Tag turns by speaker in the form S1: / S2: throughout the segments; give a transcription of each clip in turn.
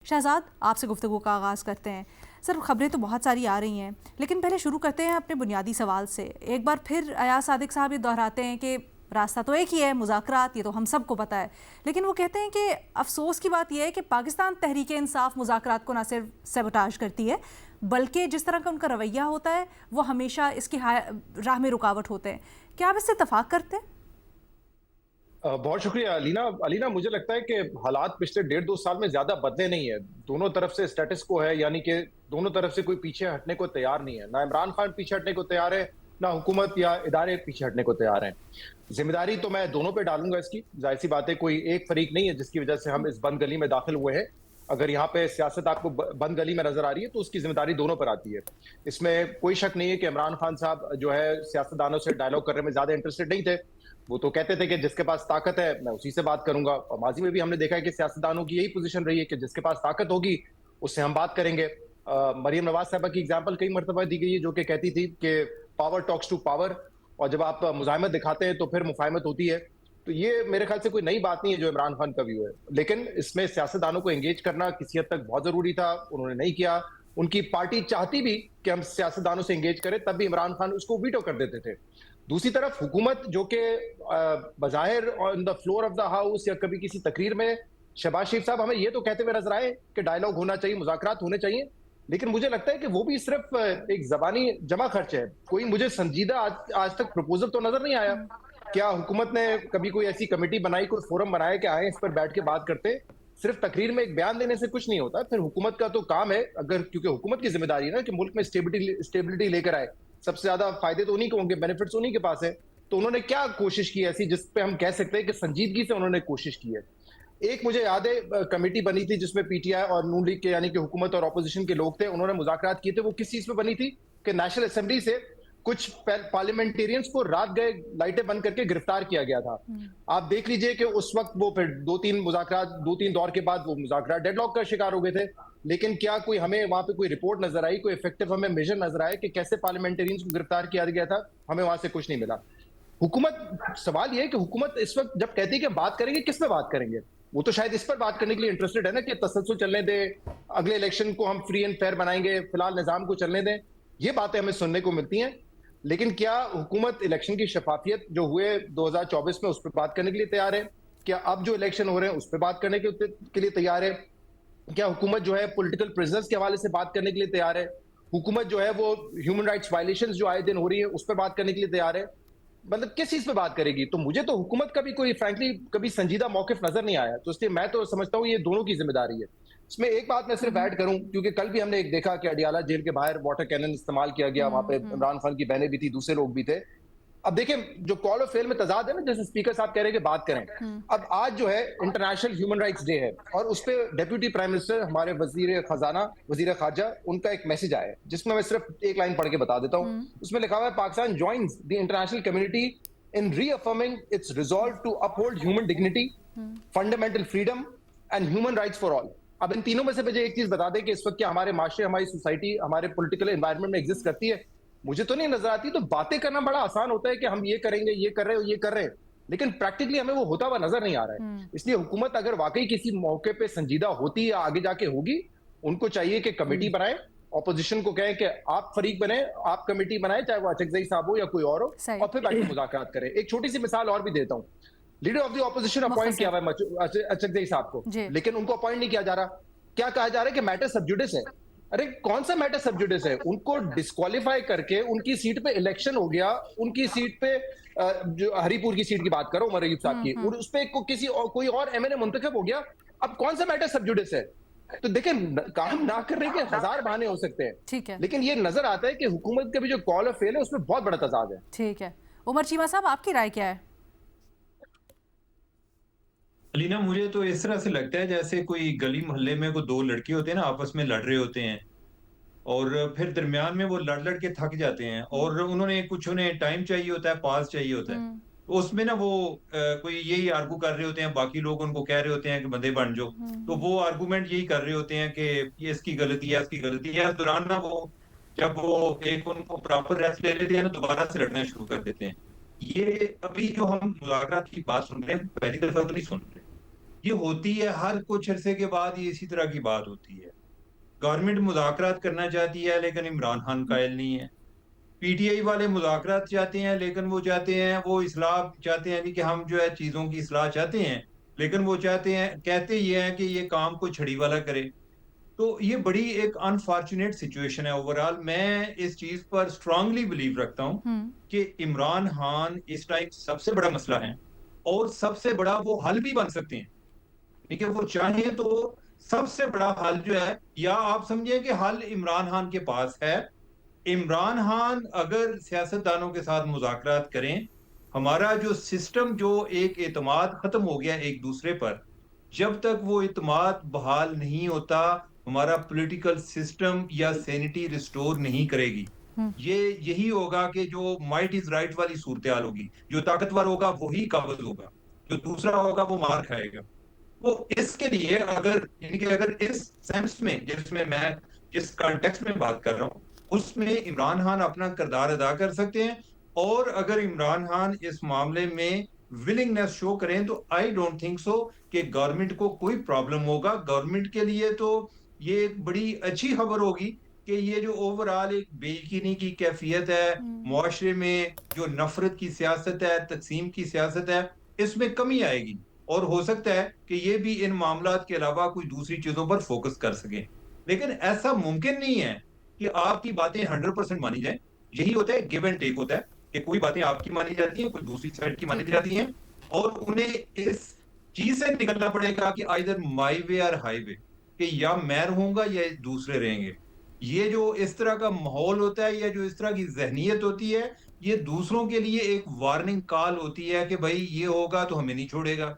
S1: शहजाद, आपसे गुफ्तगू का आगाज़ करते हैं। सर, ख़बरें तो बहुत सारी आ रही हैं, लेकिन पहले शुरू करते हैं अपने बुनियादी सवाल से। एक बार फिर अयाज सादिक साहब ये दोहराते हैं कि रास्ता तो एक ही है, मुज़ाकरात, ये तो हम सबको पता है। लेकिन वो कहते हैं कि अफसोस की बात यह है कि पाकिस्तान तहरीक इंसाफ मुज़ाकरात को न सिर्फ सेबोटाज करती है, बल्कि जिस तरह का उनका रवैया होता है वो हमेशा इसकी राह में रुकावट होते हैं। क्या आप इससे इत्तफाक करते हैं?
S2: बहुत शुक्रिया अलीना। अलीना, मुझे लगता है कि हालात पिछले 1.5-2 साल में ज्यादा बदले नहीं है। दोनों तरफ से स्टेटस को है, यानी कि दोनों तरफ से कोई पीछे हटने को तैयार नहीं है। ना इमरान खान पीछे हटने को तैयार है, ना हुकूमत या इदारे पीछे हटने को तैयार हैं। जिम्मेदारी तो मैं दोनों पे डालूंगा इसकी। जाहिर सी बात है, कोई एक फरीक नहीं है जिसकी वजह से हम इस बंद गली में दाखिल हुए हैं। अगर यहाँ पे सियासत आपको बंद गली में नजर आ रही है तो उसकी जिम्मेदारी दोनों पर आती है। इसमें कोई शक नहीं है कि इमरान खान साहब जो है सियासतदानों से डायलॉग करने में ज्यादा इंटरेस्टेड नहीं थे। वो तो कहते थे कि जिसके पास ताकत है मैं उसी से बात करूंगा, और माजी में भी हमने देखा है कि सियासतदानों की यही पोजीशन रही है कि जिसके पास ताकत होगी उससे हम बात करेंगे। मरियम नवाज साहबा की एग्जाम्पल कई मरतबा दी गई है, जो कि कहती थी कि पावर टॉक्स टू पावर, और जब आप मुजाहिमत दिखाते हैं तो फिर मुफाहमत होती है। तो ये मेरे ख्याल से कोई नई बात नहीं है जो इमरान खान का व्यू है, लेकिन इसमें सियासतदानों को एंगेज करना किसी हद तक बहुत जरूरी था, उन्होंने नहीं किया। उनकी पार्टी चाहती भी कि हम सियासतदानों से एंगेज करें, तब भी इमरान खान उसको वीटो कर देते थे। दूसरी तरफ हुकूमत जो कि बज़ाहिर on the floor of the house या कभी किसी तकरीर में शहबाज शरीफ साहब हमें ये तो कहते हुए नजर आए कि डायलॉग होना चाहिए, मुज़ाकरात होने चाहिए, लेकिन मुझे लगता है कि वो भी सिर्फ एक जबानी जमा खर्च है। कोई मुझे संजीदा आज तक प्रपोजल तो नजर नहीं आया। क्या हुकूमत ने कभी कोई ऐसी कमेटी बनाई, कोई फोरम बनाया कि आए इस पर बैठ के बात करते? सिर्फ तकरीर में एक बयान देने से कुछ नहीं होता। फिर हुकूमत का तो काम है, अगर क्योंकि हुकूमत की जिम्मेदारी है ना कि मुल्क में स्टेबिलिटी लेकर आए। सबसे ज्यादा फायदे तो उन्हीं को होंगे, बेनिफिट्स उन्हीं के पास है। तो उन्होंने क्या कोशिश की ऐसी जिस पे हम कह सकते हैं कि संजीदगी से उन्होंने कोशिश की है? एक मुझे याद है कमेटी बनी थी जिसमें पीटीआई और नून लीग के यानी कि हुकूमत और ऑपोजिशन के लोग थे, उन्होंने मुज़ाकरात किए थे। वो किस चीज पे बनी थी कि नेशनल असेंबली से कुछ पार्लियामेंटेरियंस को रात गए लाइटें बंद करके गिरफ्तार किया गया था। आप देख लीजिए कि उस वक्त वो फिर दो तीन दौर के बाद वो मुज़ाकरात डेडलॉक का शिकार हो गए थे। लेकिन क्या कोई हमें वहां पे कोई रिपोर्ट नजर आई, कोई इफेक्टिव हमें मेजर नजर आया कि कैसे पार्लियामेंटेरियंस को गिरफ्तार किया गया था? हमें वहां से कुछ नहीं मिला। हुकूमत, सवाल यह है कि हुकूमत इस वक्त जब कहती है कि बात करेंगे, किस पे बात करेंगे? वो तो शायद इस पर बात करने के लिए इंटरेस्टेड है ना कि तसलसल चलने दे, अगले इलेक्शन को हम फ्री एंड फेयर बनाएंगे, फिलहाल निजाम को चलने दें। ये बातें हमें सुनने को मिलती हैं। लेकिन क्या हुकूमत इलेक्शन की शफाफियत जो हुए 2024 में उस पर बात करने के लिए तैयार है? क्या अब जो इलेक्शन हो रहे हैं उस पर बात करने के लिए तैयार है? क्या हुकूमत जो है पॉलिटिकल प्रिजनर्स के हवाले से बात करने के लिए तैयार है? हुकूमत जो है वो ह्यूमन राइट्स वायलेशंस जो आए दिन हो रही है उस पर बात करने के लिए तैयार है? मतलब किस चीज पे बात करेगी? तो मुझे तो हुकूमत का भी कोई फ्रैंकली कभी संजीदा मौकिफ नजर नहीं आया। तो इसलिए मैं तो समझता हूँ ये दोनों की जिम्मेदारी है। इसमें एक बात मैं सिर्फ ऐड करूं, क्योंकि कल भी हमने एक देखा कि अडियाला जेल के बाहर वाटर कैनन इस्तेमाल किया गया, वहां पे इमरान खान की बहनें भी थी, दूसरे लोग भी थे। अब देखिए, जो कॉल ऑफ फेल में तजाद है ना, जैसे स्पीकर साहब कह रहे हैं कि बात करें। अब आज जो है इंटरनेशनल ह्यूमन राइट्स डे है, और उस पर डेप्यूटी प्राइम मिनिस्टर हमारे वजीर खजाना, वजीर खारजा, उनका एक मैसेज आया है जिसमें मैं सिर्फ एक लाइन पढ़ के बता देता हूँ। उसमें लिखा हुआ है, Pakistan joins the international community in reaffirming its resolve to uphold human dignity, fundamental freedom and human rights for all। अब इन तीनों में से मुझे एक चीज बता दें कि इस वक्त क्या हमारे माशरे, हमारी सोसाइटी, हमारे पॉलिटिकल एनवायरनमेंट में एग्जिस्ट करती है? मुझे तो नहीं नजर आती। तो बातें करना बड़ा आसान होता है कि हम ये करेंगे, ये कर रहे हो, ये कर रहे हैं, लेकिन प्रैक्टिकली हमें वो होता हुआ नजर नहीं आ रहा है। इसलिए हुकूमत अगर वाकई किसी मौके पे संजीदा होती या आगे जाके होगी, उनको चाहिए कि कमेटी बनाए, ऑपोजिशन को कहें कि आप फरीक बने, आप कमेटी बनाए, चाहे वो अचकजई साहब हो या कोई और हो, और फिर बैठ के मुज़ाकरात करें। एक छोटी सी मिसाल और भी देता हूँ। Leader of the opposition appoint किया हुआ है अचकजई साहब को, लेकिन उनको अपॉइंट नहीं किया जा रहा। क्या कहा जा रहा है कि मैटर सब जुडिस है। अरे कौन सा मैटर सब जुडिस है? उनको डिस्क्वालीफाई करके उनकी सीट पे इलेक्शन हो गया, उनकी सीट पे जो हरीपुर की सीट की बात करो, उमर अयूब साहब की, और उस पे कोई और एमएनए मुंतखब हो गया। अब कौन सा मैटर सब जुडिस है? तो देखिए, काम ना करने के हजार बहाने हो सकते हैं,
S1: ठीक है,
S2: लेकिन ये नजर आता है कि हुकूमत का भी जो कॉल ऑफ फेल है उसमें बहुत बड़ा तजाद है।
S1: ठीक है। उमर चीमा साहब, आपकी राय क्या है?
S3: अलीना, मुझे तो इस तरह से लगता है जैसे कोई गली मोहल्ले में कोई दो लड़के होते हैं ना, आपस में लड़ रहे होते हैं, और फिर दरमियान में वो लड़ लड़ के थक जाते हैं, और उन्हें टाइम चाहिए होता है, पास चाहिए होता है। तो उसमें ना वो कोई यही आर्गू कर रहे होते हैं, बाकी लोग उनको कह रहे होते हैं कि बंदे बन जाओ। तो वो आर्गूमेंट यही कर रहे होते हैं कि ये इसकी गलती है, इसकी गलती है। इस दौरान ना वो, जब वो एक उनको प्रॉपर रेस्ट ले लेते हैं ना, दोबारा से लड़ना शुरू कर देते हैं। ये अभी जो हम मुज़ाकरात की बात सुन रहे हैं, पहली दफा तो नहीं सुन रहे। ये होती है हर कुछ अरसे के बाद, ये इसी तरह की बात होती है। गवर्नमेंट मुज़ाकरात करना चाहती है लेकिन इमरान खान कायल नहीं है। पीटीआई वाले मुज़ाकरात चाहते हैं लेकिन वो चाहते हैं, वो इस्लाह चाहते हैं कि हम जो है चीज़ों की इस्लाह चाहते हैं, लेकिन वो चाहते हैं, कहते ये हैं कि ये काम कोई छड़ी वाला करे। तो ये बड़ी एक अनफॉर्चुनेट सिचुएशन है ओवरऑल। मैं इस चीज़ पर स्ट्रांगली बिलीव रखता हूँ
S1: हुँ।
S3: कि इमरान खान इस टाइम सबसे बड़ा मसला है और सबसे बड़ा वो हल भी बन सकते हैं। ठीक है, वो चाहें तो सबसे बड़ा हल जो है, या आप समझिए कि हल इमरान खान के पास है। इमरान खान अगर सियासतदानों के साथ मुज़ाकरात करें, हमारा जो सिस्टम जो एक एतमाद खत्म हो गया एक दूसरे पर, जब तक वो एतमाद बहाल नहीं होता, हमारा पॉलिटिकल सिस्टम या सैनिटी रिस्टोर नहीं करेगी।
S1: हुँ।
S3: ये यही होगा कि जो माइट इज़ राइट वाली सूरत-हाल होगी, जो ताकतवर होगा वही काबिज़ होगा, जो दूसरा होगा वो मार खाएगा। तो इसके लिए अगर यानी कि अगर इस सेंस में जिसमें मैं जिस कॉन्टेक्स्ट में बात कर रहा हूँ, उसमें इमरान खान अपना किरदार अदा कर सकते हैं, और अगर इमरान खान इस मामले में विलिंगनेस शो करें तो आई डोंट थिंक सो कि गवर्नमेंट को कोई प्रॉब्लम होगा। गवर्नमेंट के लिए तो ये एक बड़ी अच्छी खबर होगी कि ये जो ओवरऑल एक बेयकीनी की कैफियत है,
S1: हुँ।
S3: मुआशरे में जो नफरत की सियासत है, तकसीम की सियासत है, इसमें कमी आएगी। और हो सकता है कि ये भी इन मामलात के अलावा कोई दूसरी चीजों पर फोकस कर सके। लेकिन ऐसा मुमकिन नहीं है कि आपकी बातें 100% मानी जाएं। यही होता है, गिव एंड टेक होता है कि कोई बातें आपकी मानी जाती हैं, कोई दूसरी साइड की मानी
S1: ठीक है।
S3: जाती हैं, और उन्हें इस चीज से निकलना पड़ेगा कि आइदर माई वे और हाईवे, कि या मैं रहूंगा या दूसरे रहेंगे। ये जो इस तरह का माहौल होता है या जो इस तरह की जहनीत होती है, ये दूसरों के लिए एक वार्निंग कॉल होती है कि भाई ये होगा तो हमें नहीं छोड़ेगा।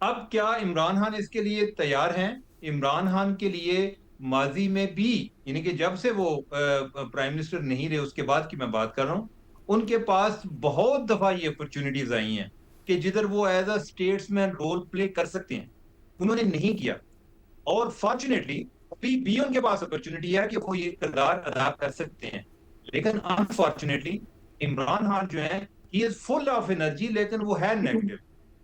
S3: अब क्या इमरान खान इसके लिए तैयार हैं? इमरान खान के लिए माजी में भी, यानी कि जब से वो प्राइम मिनिस्टर नहीं रहे उसके बाद की मैं बात कर रहा हूं, उनके पास बहुत दफा ये अपॉर्चुनिटीज आई हैं कि जिधर वो as a statesman role play कर सकते हैं, उन्होंने नहीं किया। और फॉर्चुनेटली अभी भी उनके पास अपॉर्चुनिटी है कि वो ये किरदार अदा कर सकते हैं। लेकिन अनफॉर्चुनेटली इमरान खान जो है, he is full of energy, लेकिन वो है नेगेटिव।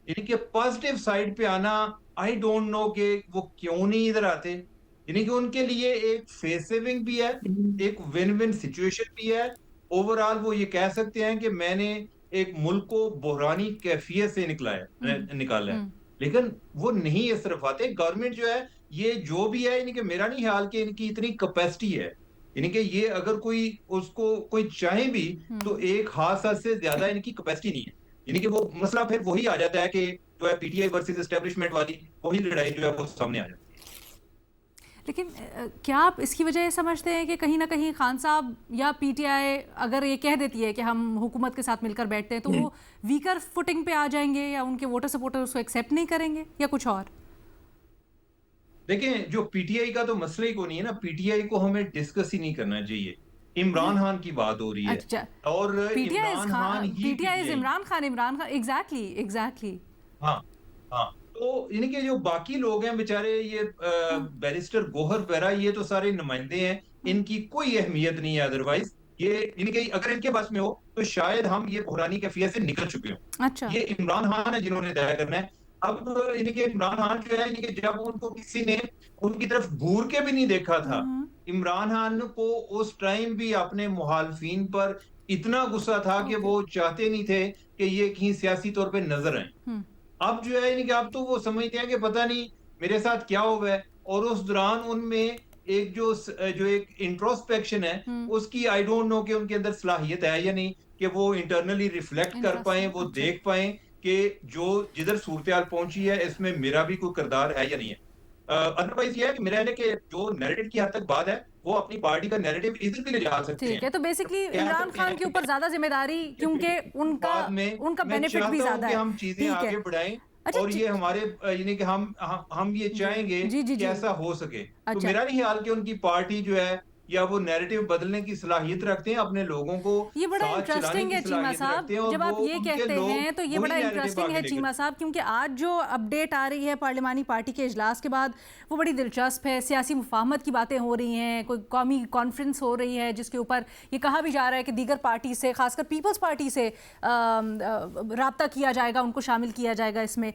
S3: यानी कि पॉजिटिव साइड पे आना, आई डोंट नो कि वो क्यों नहीं इधर आते। यानी कि उनके लिए एक फेस सेविंग भी है, एक विन विन सिचुएशन भी है। ओवरऑल वो ये कह सकते हैं कि मैंने एक मुल्क को बहरानी कैफियत से
S1: हुँ।
S3: निकाला है।
S1: हुँ।
S3: लेकिन वो नहीं इस तरफ आते। गवर्नमेंट जो है, ये जो भी है, यानी कि मेरा नहीं ख्याल कि इनकी इतनी कैपेसिटी है। यानी कि ये अगर कोई उसको कोई चाहे भी, तो
S1: हुँ।
S3: एक खास हद से ज्यादा इनकी कैपेसिटी नहीं है। यानी कि वो मसला फिर वही आ जाता है कि जो है पीटीआई वर्सेस एस्टेब्लिशमेंट वाली वही लड़ाई जो है वो सामने आ जाती है।
S1: लेकिन क्या आप इसकी वजह ये समझते हैं कि कहीं ना कहीं खान साहब या पीटीआई अगर ये कह देती है कि हम हुकूमत के साथ मिलकर बैठते हैं तो वो वीकर फुटिंग पे आ जाएंगे, या उनके वोटर सपोर्टर उसको एक्सेप्ट नहीं करेंगे, या कुछ और?
S3: देखें, जो पीटीआई का तो मसला ही को नहीं है ना, पीटीआई को हमें डिस्कस ही नहीं करना चाहिए। इमरान खान की बात हो रही है,
S1: अच्छा,
S3: और
S1: PTI is
S3: Imran Khan he
S1: PTI is
S3: PTI.
S1: Imran Khan, Imran Khan, exactly exactly.
S3: हाँ, हाँ। तो यानी कि जो बाकी लोग हैं बेचारे, ये बैरिस्टर गोहर वगैरह, ये तो सारे नुमाइंदे हैं, इनकी कोई अहमियत नहीं है अदरवाइज। ये यानी कि अगर इनके बस में हो तो शायद हम ये बुरानी कैफियत से निकल चुके हो।
S1: अच्छा।
S3: ये इमरान खान है जिन्होंने तय करना है। अब यानी कि इमरान खान जो है, यानी कि जब उनको किसी ने उनकी तरफ घूर के भी नहीं देखा था,
S1: हम्म।
S3: इमरान खान को उस टाइम भी अपने मुखालफिन पर इतना गुस्सा था कि
S1: ओके।
S3: वो चाहते नहीं थे कि ये कहीं सियासी तौर पे नजर आए।
S1: हम्म।
S3: अब जो है, यानी कि अब तो वो समझते हैं कि पता नहीं मेरे साथ क्या हुआ है, और उस दौरान उनमें एक जो एक इंट्रोस्पेक्शन है,
S1: हम्म।
S3: उसकी आई डोंट नो कि उनके अंदर सलाहियत है या नहीं, कि वो इंटरनली रिफ्लेक्ट कर पाए,
S1: इंटरेस्टिंग।
S3: वो
S1: अच्छा।
S3: देख पाए कि जो जिधर सूरत-हाल पहुंची है इसमें मेरा भी कोई किरदार है या नहीं है। अदरवाइज ये है कि मेरा है कि जो नैरेटिव की हद तक बात है, वो अपनी पार्टी का नैरेटिव इधर भी ले जा सकते
S1: ठीक
S3: हैं।
S1: है, तो बेसिकली
S3: कह
S1: इमरान
S3: सकते
S1: खान
S3: हैं
S1: के ऊपर ज्यादा जिम्मेदारी, क्योंकि उनका
S3: बाद में
S1: उनका
S3: मैं
S1: बेनिफिट भी
S3: चाहता हूं
S1: ज्यादा
S3: कि
S1: है।
S3: हम चीजें
S1: ठीक है।
S3: आगे बढ़ाएं,
S1: अच्छा
S3: और ये हमारे यानी कि हम ये
S1: जी
S3: चाहेंगे
S1: जी जी
S3: कि
S1: जी।
S3: ऐसा हो सके। तो
S1: अच्छा,
S3: मेरा नहीं ख्याल कि उनकी पार्टी जो है, या वो नैरेटिव बदलने की सलाहियत रखते हैं, अपने लोगों को
S1: ये बड़ा
S3: साथ चलाने
S1: इंटरेस्टिंग
S3: की
S1: है चीमा
S3: सलाहियत
S1: साहब,
S3: रखते हैं, और
S1: जब
S3: वो
S1: आप ये
S3: उनके
S1: कहते
S3: लोग
S1: हैं तो ये
S3: वही
S1: बड़ा
S3: नैरेटिव
S1: इंटरेस्टिंग
S3: आगे
S1: है
S3: लेकर।
S1: चीमा साहब, क्योंकि आज जो अपडेट आ रही है पार्लिमानी पार्टी के इजलास के बाद वो बड़ी दिलचस्प है। सियासी मुफाहमत की बातें हो रही हैं, कोई कौमी कॉन्फ्रेंस हो रही है जिसके ऊपर ये कहा भी जा रहा है कि दीगर पार्टी से, खासकर पीपल्स पार्टी से रब्ता किया जाएगा, उनको शामिल किया जाएगा इसमें।